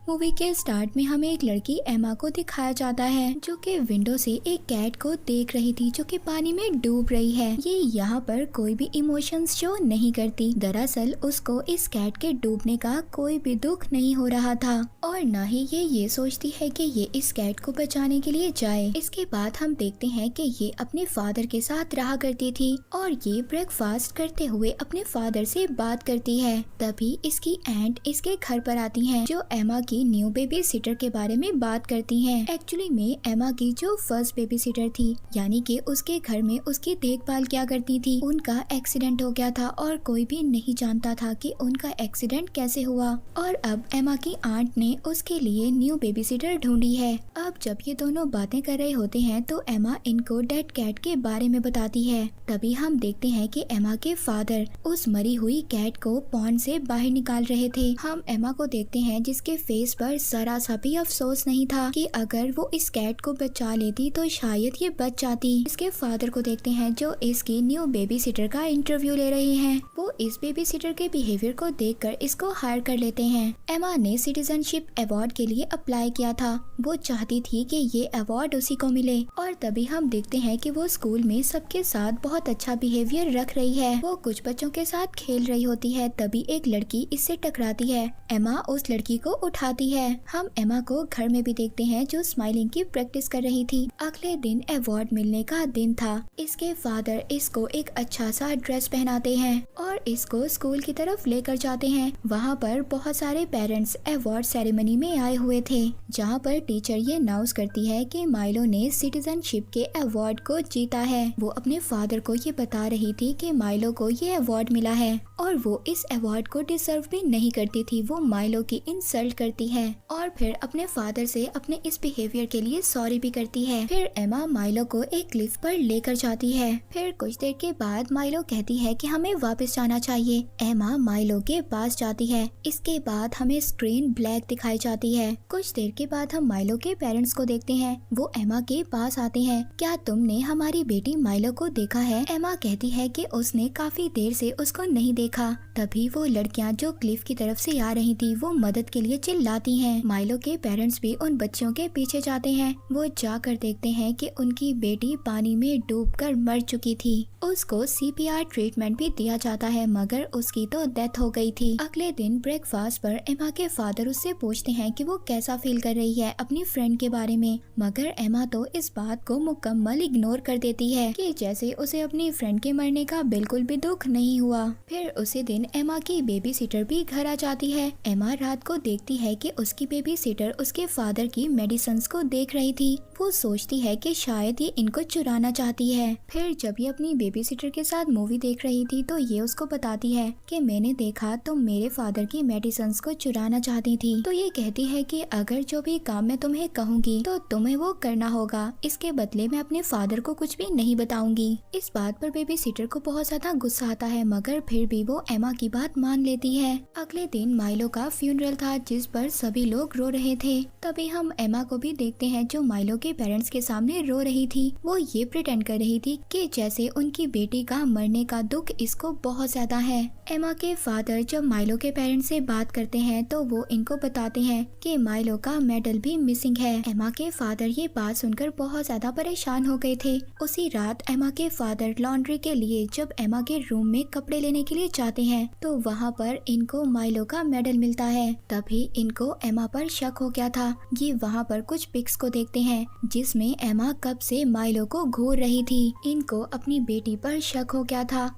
Movie के start में हमें एक लड़की एमा को दिखाया जाता है जो कि विंडो से एक कैट को देख रही थी जो कि पानी में डूब रही है। ये यहाँ पर कोई भी इमोशंस शो नहीं करती। दरअसल उसको इस कैट के डूबने का कोई भी दुख नहीं हो रहा था और न ही ये सोचती है कि ये इस कैट को बचाने के लिए जाए। इसके बाद हम देखते हैं कि ये अपने फादर के साथ रहा करती थी और ये ब्रेकफास्ट करते हुए अपने फादर से बात करती है। तभी इसकी एंट इसके घर पर आती है जो एमा की न्यू बेबी सिटर के बारे में बात करती हैं। एक्चुअली में एमा की जो फर्स्ट बेबी सिटर थी यानी कि उसके घर में उसकी देखभाल क्या करती थी, उनका एक्सीडेंट हो गया था और कोई भी नहीं जानता था कि उनका एक्सीडेंट कैसे हुआ और अब एमा की आंट ने उसके लिए न्यू बेबी सिटर ढूंढी है। अब जब ये दोनों बातें कर रहे होते हैं तो एमा इनको डेड कैट के बारे में बताती है। तभी हम देखते हैं कि एमा के फादर उस मरी हुई कैट को पॉन्ड से बाहर निकाल रहे थे। हम एमा को देखते हैं जिसके फेस पर जरा सा भी अफसोस नहीं था कि अगर वो इस कैट को बचा लेती तो शायद ये बच जाती। इसके फादर को देखते हैं जो इसकी न्यू बेबी सिटर का इंटरव्यू ले रहे हैं। वो इस बेबी सिटर के बिहेवियर को देखकर इसको हायर कर लेते हैं। एमा ने सिटीजनशिप अवार्ड के लिए अप्लाई किया था। वो चाहती थी कि ये अवार्ड उसी को मिले और तभी हम देखते हैं कि वो स्कूल में सबके साथ बहुत अच्छा बिहेवियर रख रही है। वो कुछ बच्चों के साथ खेल रही होती है तभी एक लड़की इससे टकराती है। एमा उस लड़की को उठाती है। हम एमा को घर में भी देखते हैं जो स्माइलिंग की प्रैक्टिस कर रही थी। अगले दिन अवार्ड मिलने का दिन था। इसके फादर इसको एक अच्छा सा ड्रेस पहनाते हैं और इसको स्कूल की तरफ लेकर जाते हैं। वहाँ पर बहुत सारे पेरेंट्स अवार्ड सेरेमनी में आए हुए थे जहाँ पर टीचर ये अनाउंस करती है कि माइलो ने सिटीजनशिप के अवार्ड को जीता है। वो अपने फादर को ये बता रही थी कि माइलो को ये अवार्ड मिला है और वो इस अवार्ड को डिजर्व भी नहीं करती थी। वो माइलो की इंसल्ट करती है और फिर अपने फादर से अपने इस बिहेवियर के लिए सॉरी भी करती है। फिर एमा माइलो को एक क्लिफ पर लेकर जाती है। फिर कुछ देर के बाद माइलो कहती है कि हमें वापस जाना चाहिए। एमा माइलो के पास जाती है। इसके बाद हमें स्क्रीन ब्लैक दिखाई जाती है। कुछ देर के बाद हम माइलो के पेरेंट्स को देखते हैं। वो एमा के पास आते हैं। क्या तुमने हमारी बेटी माइलो को देखा है? एमा कहती है कि उसने काफी देर से उसको नहीं देखा। तभी वो लड़कियां जो क्लिफ की तरफ से आ रही थी वो मदद के लिए चिल्लाती हैं। माइलो के पेरेंट्स भी उन बच्चों के पीछे जाते हैं। वो जाकर देखते हैं कि उनकी बेटी पानी में डूबकर मर चुकी थी। उसको सीपीआर ट्रीटमेंट भी दिया जाता है मगर उसकी तो डेथ हो गई थी। अगले दिन ब्रेकफास्ट पर एमा के फादर उससे पूछते हैं कि वो कैसा फील कर रही है अपनी फ्रेंड के बारे में, मगर एमा तो इस बात को मुकम्मल इग्नोर कर देती है कि जैसे उसे अपनी फ्रेंड के मरने का बिल्कुल भी दुख नहीं हुआ। फिर उसी दिन एमा की बेबी सिटर भी घर आ जाती है। एमा रात को देखती है कि उसकी बेबी सिटर उसके फादर की मेडिसिन्स को देख रही थी। वो सोचती है कि शायद ये इनको चुराना चाहती है। फिर जब ये अपनी बेबी सिटर के साथ मूवी देख रही थी तो ये उसको बताती है कि मैंने देखा तुम मेरे फादर की मेडिसिन्स को चुराना चाहती थी। तो ये कहती है कि अगर जो भी काम मैं तुम्हें कहूँगी तो तुम्हें वो करना होगा। इसके बदले मैं अपने फादर को कुछ भी नहीं बताऊंगी। इस बात पर बेबी सिटर को बहुत ज्यादा गुस्सा आता है मगर फिर भी वो एमा की बात मान लेती है। अगले दिन माइलो का फ्यूनरल था जिस पर सभी लोग रो रहे थे। तभी हम एमा को भी देखते हैं जो माइलो के पेरेंट्स के सामने रो रही थी। वो ये प्रिटेंड कर रही थी कि जैसे उनकी बेटी का मरने का दुख इसको बहुत ज्यादा है। एमा के फादर जब माइलो के पेरेंट्स से बात करते हैं तो वो इनको बताते हैं कि माइलो का मेडल भी मिसिंग है। एमा के फादर ये बात सुनकर बहुत ज्यादा परेशान हो गए थे। उसी रात एमा के फादर लॉन्ड्री के लिए जब एमा के रूम में कपड़े लेने के लिए जाते हैं तो वहाँ पर इनको माइलो का मेडल मिलता है। तभी इनको एमा पर शक हो गया था। ये वहाँ पर कुछ पिक्स को देखते हैं जिसमें एमा कब से माइलो को घूर रही थी। इनको अपनी बेटी पर शक हो गया था।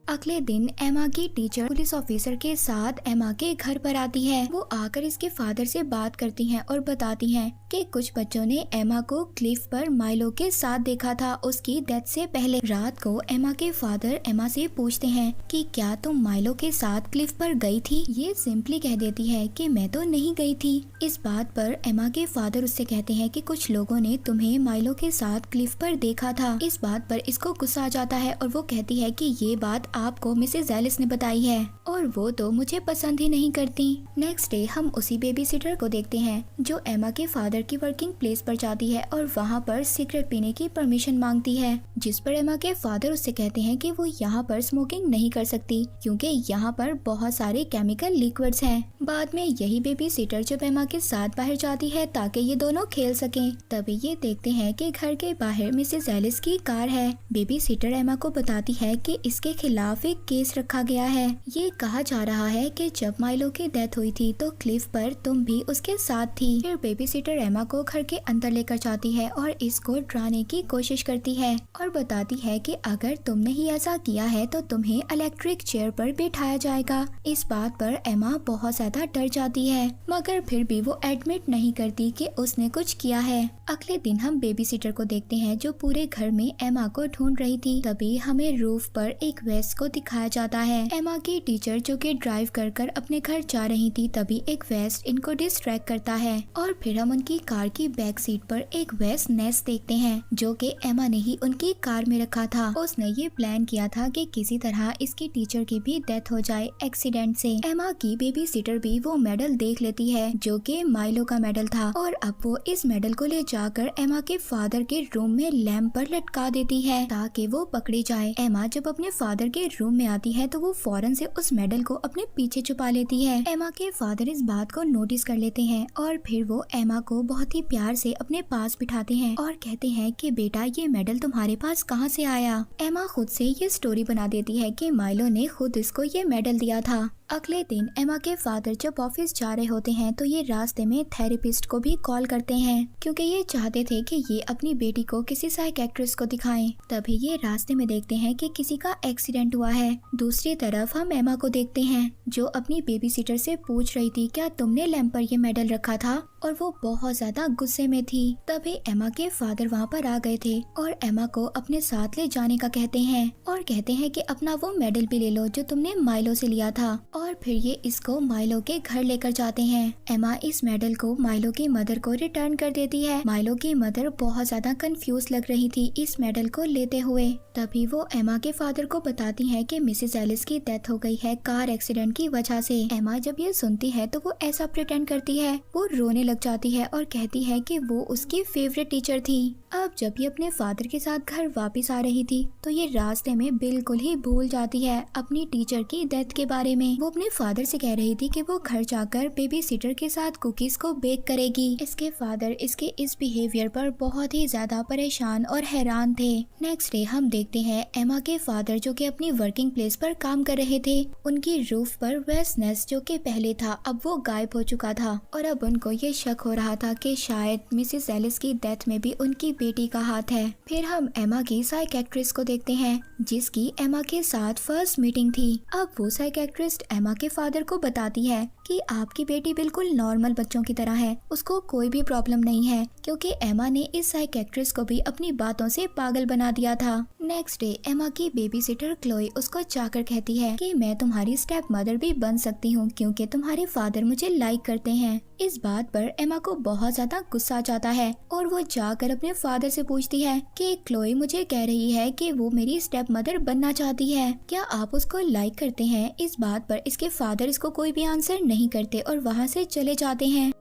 अगले दिन एमा की टीचर पुलिस ऑफिसर के साथ एमा के घर पर आती है। वो आकर इसके फादर से बात करती हैं और बताती हैं कि कुछ बच्चों ने एमा को क्लिफ पर माइलो के साथ देखा था उसकी डेथ से पहले। रात को एमा के फादर एमा से पूछते हैं कि क्या तुम माइलो के साथ क्लिफ पर गई थी? ये सिंपली कह देती है कि मैं तो नहीं गई थी। इस बात पर एमा के फादर उससे कहते हैं कि कुछ लोगों ने तुम्हें माइलो के साथ क्लिफ पर देखा था। इस बात पर इसको गुस्सा आ जाता है और वो कहती है कि ये बात आपको मिसेस एलिस ने बताई है और वो तो मुझे पसंद ही नहीं करती। नेक्स्ट डे हम उसी बेबी सिटर को देखते हैं जो एमा के फादर की वर्किंग प्लेस पर जाती है और वहाँ पर सिगरेट पीने की परमिशन मांगती है, जिस पर एमा के फादर उससे कहते हैं कि वो यहाँ पर स्मोकिंग नहीं कर सकती क्योंकि यहाँ पर बहुत सारे केमिकल लिक्विड्स हैं। बाद में यही बेबी सिटर जब एमा के साथ बाहर जाती है ताकि ये दोनों खेल सकें, तभी ये देखते हैं कि घर के बाहर मिसेस एलिस की कार है। बेबी सिटर एमा को बताती है कि इसके खिलाफ एक केस रखा गया है। ये कहा जा रहा है कि जब माइलो की डेथ हुई थी तो क्लिफ पर तुम भी उसके साथ थी। फिर बेबी सिटर एमा को घर के अंदर लेकर जाती है और इसको डराने की कोशिश करती है और बताती है कि अगर तुमने ही ऐसा किया है तो तुम्हें इलेक्ट्रिक चेयर पर बिठाया जाएगा। इस बात पर एमा बहुत ज्यादा डर जाती है, मगर फिर भी वो एडमिट नहीं करती कि उसने कुछ किया है। अगले दिन हम बेबी सिटर को देखते हैं जो पूरे घर में एमा को ढूंढ रही थी। तभी हमें रूफ पर एक वेस्ट को दिखाया जाता है। एमा की टीचर जो कि ड्राइव कर कर अपने घर जा रही थी, तभी एक वेस्ट इनको डिस्ट्रैक्ट करता है और फिर हम उनकी कार की बैक सीट पर एक वेस्ट नेस्ट देखते हैं जो कि एमा ने ही उनकी कार में रखा था। उसने ये प्लान किया था कि किसी तरह इसकी टीचर की भी डेथ हो जाए एक्सीडेंट से। एमा की बेबी सिटर भी वो मेडल देख लेती है जो कि माइलो का मेडल था और अब वो इस मेडल को ले जाकर एमा के फादर के रूम में लैंप पर लटका देती है ताकि वो पकड़ी जाए। एमा जब अपने फादर के रूम में आती है तो वो फौरन से उस मेडल को अपने पीछे छुपा लेती है। एमा के फादर इस बात को नोटिस कर लेते हैं और फिर वो एमा को बहुत ही प्यार से अपने पास बिठाते हैं और कहते हैं कि बेटा ये मेडल तुम्हारे पास कहाँ से आया। एमा खुद से ये स्टोरी बना देती है कि माइलो ने खुद इसको ये मेडल दिया था। अगले दिन एमा के फादर जब ऑफिस जा रहे होते हैं तो ये रास्ते में थेरेपिस्ट को भी कॉल करते हैं क्योंकि ये चाहते थे कि ये अपनी बेटी को किसी साइकियाट्रिस्ट को दिखाएं। तभी ये रास्ते में देखते हैं कि किसी का एक्सीडेंट हुआ है। दूसरी तरफ हम एमा को देखते हैं जो अपनी बेबी सिटर से पूछ रही थी क्या तुमने लैंप पर ये मेडल रखा था, और वो बहुत ज्यादा गुस्से में थी। तभी एमा के फादर वहाँ पर आ गए थे और एमा को अपने साथ ले जाने का कहते हैं और कहते हैं कि अपना वो मेडल भी ले लो जो तुमने माइलो से लिया था। और फिर ये इसको माइलो के घर लेकर जाते हैं। एमा इस मेडल को माइलो की मदर को रिटर्न कर देती है। माइलो की मदर बहुत ज्यादा कंफ्यूज लग रही थी इस मेडल को लेते हुए। तभी वो एमा के फादर को बताती है कि मिसेस एलिस की डेथ हो गई है कार एक्सीडेंट की वजह से। एमा जब ये सुनती है तो वो ऐसा प्रिटेंड करती है, वो रोने लग जाती है और कहती है कि वो उसकी फेवरेट टीचर थी। अब जब ये अपने फादर के साथ घर वापस आ रही थी तो ये रास्ते में बिल्कुल ही भूल जाती है अपनी टीचर की डेथ के बारे में। वो अपने फादर से कह रही थी कि वो घर जाकर बेबी सिटर के साथ कुकीज को बेक करेगी। इसके फादर इसके इस बिहेवियर पर बहुत ही ज्यादा परेशान और हैरान थे। नेक्स्ट डे हम देखते हैं एमा के फादर जो कि अपनी वर्किंग प्लेस पर काम कर रहे थे। उनकी रूफ पर वेस्ट नेस्ट जो कि पहले था अब वो गायब हो चुका था और अब उनको ये शक हो रहा था कि शायद मिसेस एलिस की डेथ में भी उनकी बेटी का हाथ है। फिर हम एमा की साइकियाट्रिस्ट को देखते हैं जिसकी एमा के साथ फर्स्ट मीटिंग थी। अब वो साइकियाट्रिस्ट एमा के फादर को बताती है कि आपकी बेटी बिल्कुल नॉर्मल बच्चों की तरह है, उसको कोई भी प्रॉब्लम नहीं है क्योंकि एमा ने इस साइकियाट्रिस्ट को भी अपनी बातों से पागल बना दिया था। नेक्स्ट डे एमा की बेबी सिटर क्लोई उसको जाकर कहती है कि मैं तुम्हारी स्टेप मदर भी बन सकती हूँ क्योंकि तुम्हारे फादर मुझे लाइक करते हैं। इस बात पर एमा को बहुत ज्यादा गुस्सा आ जाता है और वो जाकर अपने फादर से पूछती है कि क्लोई मुझे कह रही है कि वो मेरी स्टेप मदर बनना चाहती है, क्या आप उसको लाइक करते हैं। इस बात पर इसके फादर इसको कोई भी आंसर नहीं करते और वहाँ से चले जाते हैं।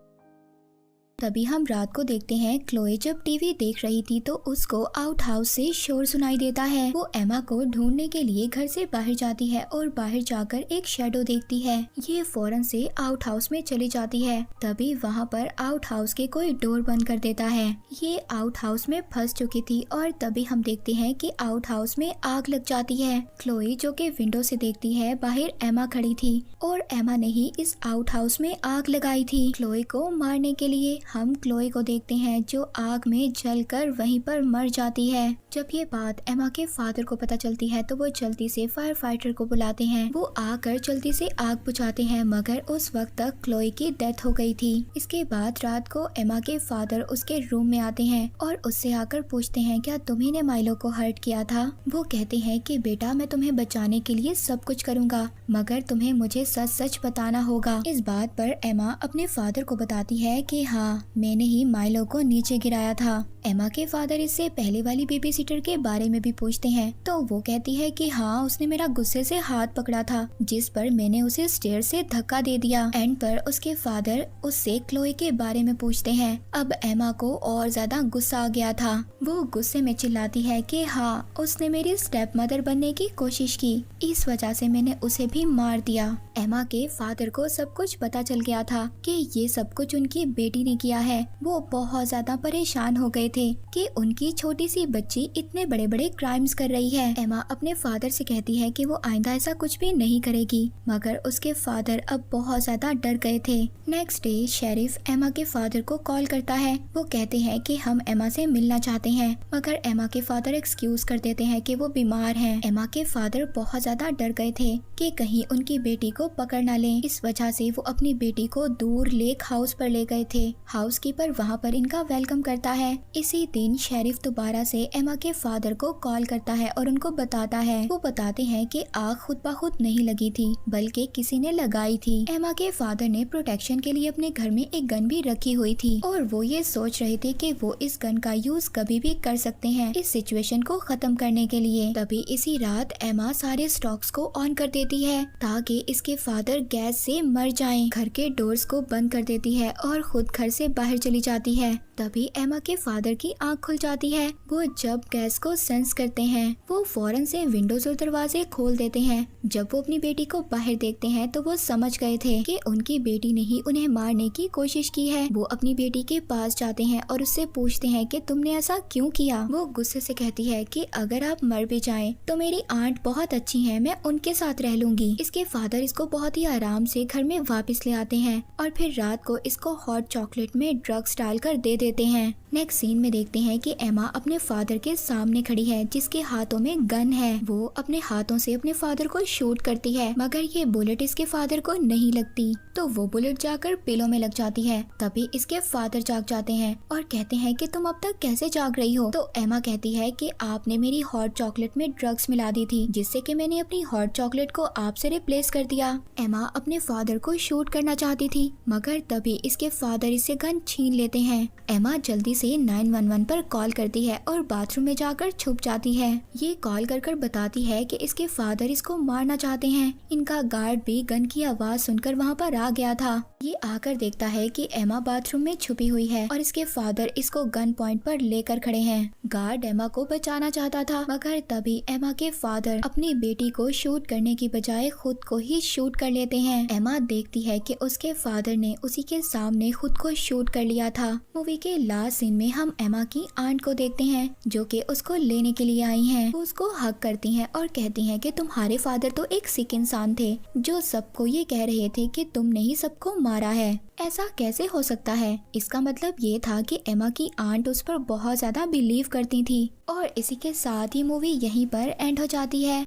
तभी हम रात को देखते हैं क्लोए जब टीवी देख रही थी तो उसको आउट हाउस से शोर सुनाई देता है। वो एमा को ढूंढने के लिए घर से बाहर जाती है और बाहर जाकर एक शैडो देखती है। ये फौरन से आउट हाउस में चली जाती है। तभी वहाँ पर आउट हाउस के कोई डोर बंद कर देता है। ये आउट हाउस में फंस चुकी थी और तभी हम देखते हैं कि आउट हाउस में आग लग जाती है। क्लोए जो कि विंडो से देखती है बाहर एमा खड़ी थी और एमा ने ही इस आउट हाउस में आग लगाई थी। क्लोए को मारने के लिए हम क्लोए को देखते हैं जो आग में जलकर वहीं पर मर जाती है। जब ये बात एमा के फादर को पता चलती है तो वो जल्दी से फायर फाइटर को बुलाते हैं। वो आकर जल्दी से आग बुझाते हैं मगर उस वक्त तक क्लोए की डेथ हो गई थी। इसके बाद रात को एमा के फादर उसके रूम में आते हैं और उससे आकर पूछते हैं क्या तुम्ही ने माइलो को हर्ट किया था। वो कहते हैं कि बेटा मैं तुम्हें बचाने के लिए सब कुछ करूँगा मगर तुम्हें मुझे सच सच बताना होगा। इस बात पर एमा अपने फादर को बताती है कि हाँ मैंने ही माइलो को नीचे गिराया था। एमा के फादर इससे पहले वाली बेबी सिटर के बारे में भी पूछते हैं तो वो कहती है कि हाँ, उसने मेरा गुस्से से हाथ पकड़ा था जिस पर मैंने उसे स्टेयर से धक्का दे दिया। एंड पर उसके फादर उससे क्लोए के बारे में पूछते हैं। अब एमा को और ज्यादा गुस्सा आ गया था। वो गुस्से में चिल्लाती है कि हाँ, उसने मेरी स्टेप मदर बनने की कोशिश की, इस वजह से मैंने उसे भी मार दिया। एमा के फादर को सब कुछ पता चल गया था कि ये सब कुछ उनकी बेटी ने किया है। वो बहुत ज्यादा परेशान हो गए थे कि उनकी छोटी सी बच्ची इतने बड़े बड़े क्राइम्स कर रही है। एमा अपने फादर से कहती है कि वो आइंदा ऐसा कुछ भी नहीं करेगी, मगर उसके फादर अब बहुत ज्यादा डर गए थे। नेक्स्ट डे शेरिफ एमा के फादर को कॉल करता है। वो कहते हैं कि हम एमा से मिलना चाहते हैं, मगर एमा के फादर एक्सक्यूज कर देते हैं कि वो बीमार हैं। एमा के फादर बहुत ज्यादा डर गए थे कि कहीं उनकी बेटी को पकड़ ना लें। इस वजह से वो अपनी बेटी को दूर लेक हाउस पर ले गए थे। हाउस कीपर वहाँ पर इनका वेलकम करता है। इसी दिन शेरिफ दोबारा से एमा के फादर को कॉल करता है और उनको बताता है। वो बताते हैं कि आग खुद ब खुद नहीं लगी थी, बल्कि किसी ने लगाई थी। एमा के फादर ने प्रोटेक्शन के लिए अपने घर में एक गन भी रखी हुई थी और वो ये सोच रहे थे कि वो इस गन का यूज कभी भी कर सकते हैं इस सिचुएशन को खत्म करने के लिए। तभी इसी रात एमा सारे स्टॉक्स को ऑन कर देती है ताकि इसके फादर गैस से मर जाएं। घर के डोर्स को बंद कर देती है और खुद घर से बाहर चली जाती है। तभी एमा के फादर की आंख खुल जाती है। वो जब गैस को सेंस करते हैं, वो फौरन से विंडोज और दरवाजे खोल देते हैं। जब वो अपनी बेटी को बाहर देखते हैं तो वो समझ गए थे कि उनकी बेटी ने ही उन्हें मारने की कोशिश की है। वो अपनी बेटी के पास जाते हैं और उससे पूछते हैं कि तुमने ऐसा क्यों किया। वो गुस्से से कहती है कि अगर आप मर भी जाएं तो मेरी आंट बहुत अच्छी है, मैं उनके साथ रह लूंगी। इसके फादर इसको बहुत ही आराम से घर में वापस ले आते हैं और फिर रात को इसको हॉट चॉकलेट में ड्रग्स डालकर दे देते हैं। नेक्स्ट सीन में देखते हैं कि एमा अपने फादर के सामने खड़ी है जिसके हाथों में गन है। वो अपने हाथों से अपने फादर को शूट करती है, मगर ये बुलेट इसके फादर को नहीं लगती तो वो बुलेट जाकर पिलो में लग जाती है। तभी इसके फादर जाग जाते हैं और कहते हैं कि तुम अब तक कैसे जाग रही हो। तो एमा कहती है कि आपने मेरी हॉट चॉकलेट में ड्रग्स मिला दी थी, जिससे कि मैंने अपनी हॉट चॉकलेट को आपसे रिप्लेस कर दिया। एमा अपने फादर को शूट करना चाहती थी, मगर तभी इसके फादर इससे गन छीन लेते हैं। एमा जल्दी से 911 पर कॉल करती है और बाथरूम में जाकर छुप जाती है। ये कॉल कर बताती है कि इसके फादर इसको मारना चाहते हैं। इनका गार्ड भी गन की आवाज सुनकर वहाँ पर आ गया था। ये आकर देखता है कि एमा बाथरूम में छुपी हुई है और इसके फादर इसको गन पॉइंट पर लेकर खड़े हैं। गार्ड एमा को बचाना चाहता था, मगर तभी एमा के फादर अपनी बेटी को शूट करने की बजाय खुद को ही शूट कर लेते हैं। एमा देखती है कि उसके फादर ने उसी के सामने खुद को शूट कर लिया था। मूवी के लास्ट सीन में हम एमा की आंट को देखते हैं जो कि उसको लेने के लिए आई हैं। वो उसको हक करती हैं और कहती हैं कि तुम्हारे फादर तो एक सिक इंसान थे जो सबको ये कह रहे थे कि तुमने ही सबको मारा है। ऐसा कैसे हो सकता है? इसका मतलब ये था कि एमा की आंट उस पर बहुत ज्यादा बिलीव करती थी। और इसी के साथ ही मूवी यहीं पर एंड हो जाती है।